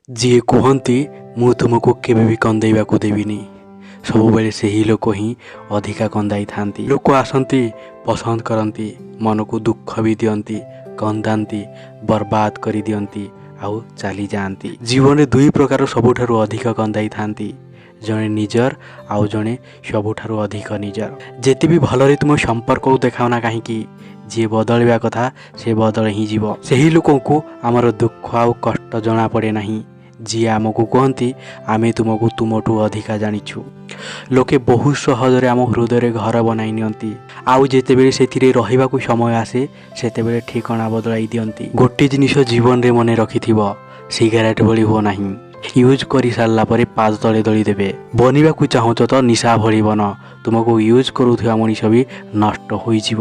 ଯିଏ କୁହନ୍ତି ମୁଁ ତୁମକୁ କେବେ ବି କନ୍ଦେଇବାକୁ ଦେବିନି, ସବୁବେଳେ ସେହି ଲୋକ ହିଁ ଅଧିକା କନ୍ଦାଇଥାନ୍ତି। ଲୋକ ଆସନ୍ତି, ପସନ୍ଦ କରନ୍ତି, ମନକୁ ଦୁଃଖ ବି ଦିଅନ୍ତି, କନ୍ଦାନ୍ତି, ବର୍ବାଦ କରିଦିଅନ୍ତି ଆଉ ଚାଲିଯାଆନ୍ତି। ଜୀବନରେ ଦୁଇ ପ୍ରକାର ସବୁଠାରୁ ଅଧିକ କନ୍ଦାଇଥାନ୍ତି, ଜଣେ ନିଜର ଆଉ ଜଣେ ସବୁଠାରୁ ଅଧିକ ନିଜର। ଯେତେ ବି ଭଲରେ ତୁମ ସମ୍ପର୍କକୁ ଦେଖାଅ ନା କାହିଁକି, ଯିଏ ବଦଳିବା କଥା ସେ ବଦଳି ହିଁ ଯିବ। ସେହି ଲୋକଙ୍କୁ ଆମର ଦୁଃଖ ଆଉ କଷ୍ଟ ଜଣାପଡ଼େ ନାହିଁ, ଯିଏ ଆମକୁ କୁହନ୍ତି ଆମେ ତୁମକୁ ତୁମଠୁ ଅଧିକା ଜାଣିଛୁ। ଲୋକେ ବହୁତ ସହଜରେ ଆମ ହୃଦୟରେ ଘର ବନାଇ ନିଅନ୍ତି, ଆଉ ଯେତେବେଳେ ସେଥିରେ ରହିବାକୁ ସମୟ ଆସେ ସେତେବେଳେ ଠିକଣା ବଦଳାଇ ଦିଅନ୍ତି। ଗୋଟିଏ ଜିନିଷ ଜୀବନରେ ମନେ ରଖିଥିବ, ସିଗାରେଟ୍ ଭଳି ହୁଅ ନାହିଁ। ୟୁଜ୍ କରିସାରିଲା ପରେ ପାଦ ତଳେ ଦଳି ଦେବେ। ବନିବାକୁ ଚାହୁଁଛ ତ ନିଶା ଭଳି ବନ, ତୁମକୁ ୟୁଜ୍ କରୁଥିବା ମଣିଷ ବି ନଷ୍ଟ ହୋଇଯିବ।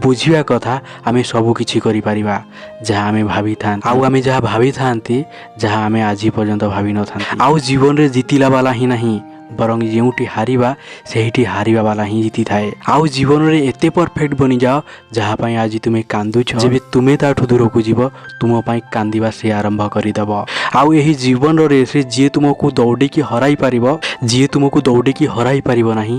ବୁଝିବା କଥା, ଆମେ ସବୁ କିଛି କରିପାରିବା ଯାହା ଆମେ ଭାବିଥାନ୍ତି, ଆଉ ଆମେ ଯାହା ଭାବିଥାନ୍ତି ଯାହା ଆମେ ଆଜି ପର୍ଯ୍ୟନ୍ତ ଭାବିନଥାନ୍ତି। ଆଉ ଜୀବନରେ ଜିତିଲା ବାଲା ହିଁ ନାହିଁ, ବରଂ ଯେଉଁଠି ହାରିବା ସେଇଠି ହାରିବା ବାଲା ହିଁ ଜିତିଥାଏ। ଆଉ ଜୀବନରେ ଏତେ ପରଫେକ୍ଟ ବନିଯାଅ ଯାହା ପାଇଁ ଆଜି ତୁମେ କାନ୍ଦୁଛ, ଯେବେ ତୁମେ ତାଠୁ ଦୂରକୁ ଯିବ ତୁମ ପାଇଁ କାନ୍ଦିବା ସେ ଆରମ୍ଭ କରିଦେବ। ଆଉ ଏହି ଜୀବନର ରେସ୍ରେ ଯିଏ ତୁମକୁ ଦୌଡ଼ିକି ହରାଇ ପାରିବ, ଯିଏ ତୁମକୁ ଦୌଡ଼ିକି ହରାଇ ପାରିବ ନାହିଁ,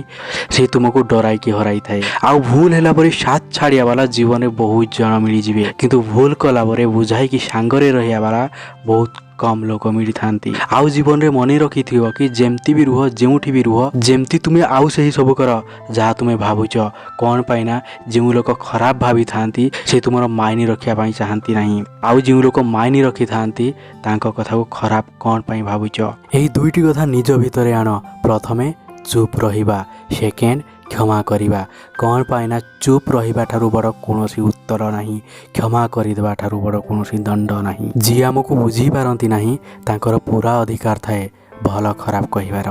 ସେ ତୁମକୁ ଡରାଇକି ହରାଇଥାଏ। ଆଉ ଭୁଲ ହେଲା ପରେ ସାଥ ଛାଡ଼ିବା ବାଲା ଜୀବନରେ ବହୁତ ଜଣ ମିଳିଯିବେ, କିନ୍ତୁ ଭୁଲ କଲା ପରେ ବୁଝାଇକି ସାଙ୍ଗରେ ରହିବା ବାଲା ବହୁତ କମ୍ ଲୋକ ମିଳିଥାନ୍ତି। ଆଉ ଜୀବନରେ ମନେ ରଖିଥିବ କି ଯେମିତି ବି ରୁହ, ଯେଉଁଠି ବି ରୁହ, ଯେମିତି ତୁମେ ଆଉ ସେହି ସବୁ କର ଯାହା ତୁମେ ଭାବୁଛ। କ'ଣ ପାଇଁ ନା ଯେଉଁ ଲୋକ ଖରାପ ଭାବିଥାନ୍ତି ସେ ତୁମର ମାଇନେ ରଖିବା ପାଇଁ ଚାହାନ୍ତି ନାହିଁ, ଆଉ ଯେଉଁ ଲୋକ ମାଇନେ ରଖିଥାନ୍ତି ତାଙ୍କ କଥାକୁ ଖରାପ କ'ଣ ପାଇଁ ଭାବୁଛ। ଏହି ଦୁଇଟି କଥା ନିଜ ଭିତରେ ଆଣ। ପ୍ରଥମେ ଚୁପ୍ ରହିବା, ସେକେଣ୍ଡ କ୍ଷମା କରିବା। କ'ଣ ପାଇଁ ନା ଚୁପ୍ ରହିବା ଠାରୁ ବଡ଼ କୌଣସି ଉତ୍ତର ନାହିଁ, କ୍ଷମା କରିଦେବା ଠାରୁ ବଡ଼ କୌଣସି ଦଣ୍ଡ ନାହିଁ। ଯିଏ ଆମକୁ ବୁଝିପାରନ୍ତି ନାହିଁ ତାଙ୍କର ପୁରା ଅଧିକାର ଥାଏ ଭଲ ଖରାପ କହିବାର।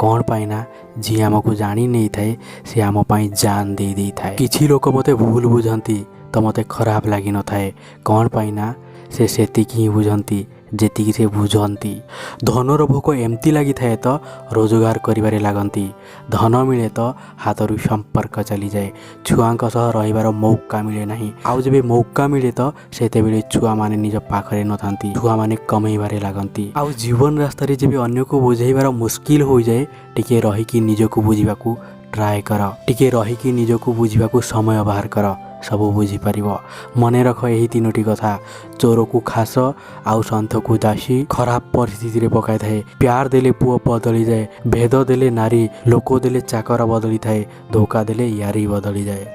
କ'ଣ ପାଇଁ ନା ଯିଏ ଆମକୁ ଜାଣି ନେଇଥାଏ ସେ ଆମ ପାଇଁ ଜାନ୍ ଦେଇ ଦେଇଥାଏ। କିଛି ଲୋକ ମୋତେ ଭୁଲ ବୁଝନ୍ତି ତ ମୋତେ ଖରାପ ଲାଗିନଥାଏ, କ'ଣ ପାଇଁ ନା ସେ ସେତିକି ହିଁ ବୁଝନ୍ତି ଯେତିକି ସେ ବୁଝନ୍ତି। ଧନର ଭୋକ ଏମିତି ଲାଗିଥାଏ ତ ରୋଜଗାର କରିବାରେ ଲାଗନ୍ତି, ଧନ ମିଳେ ତ ହାତରୁ ସମ୍ପର୍କ ଚାଲିଯାଏ, ଛୁଆଙ୍କ ସହ ରହିବାର ମୌକା ମିଳେ ନାହିଁ, ଆଉ ଯେବେ ମୌକା ମିଳେ ତ ସେତେବେଳେ ଛୁଆମାନେ ନିଜ ପାଖରେ ନଥାନ୍ତି, ଛୁଆମାନେ କମେଇବାରେ ଲାଗନ୍ତି। ଆଉ ଜୀବନ ରାସ୍ତାରେ ଯେବେ ଅନ୍ୟକୁ ବୁଝେଇବାର ମୁସ୍କିଲ ହୋଇଯାଏ, ଟିକେ ରହିକି ନିଜକୁ ବୁଝିବାକୁ ଟ୍ରାଏ କର, ଟିକେ ରହିକି ନିଜକୁ ବୁଝିବାକୁ ସମୟ ବାହାର କର, ସବୁ ବୁଝିପାରିବ। ମନେ ରଖ ଏହି ତିନୋଟି କଥା, ଚୋରକୁ ଖାସ ଆଉ ସନ୍ଥକୁ ଦାସୀ ଖରାପ ପରିସ୍ଥିତିରେ ପକାଇଥାଏ। ପ୍ୟାର ଦେଲେ ପୁଅ ବଦଳିଯାଏ, ଭେଦ ଦେଲେ ନାରୀ, ଲୋକ ଦେଲେ ଚାକର ବଦଳିଥାଏ, ଧୋକା ଦେଲେ ୟାରି ବଦଳିଯାଏ।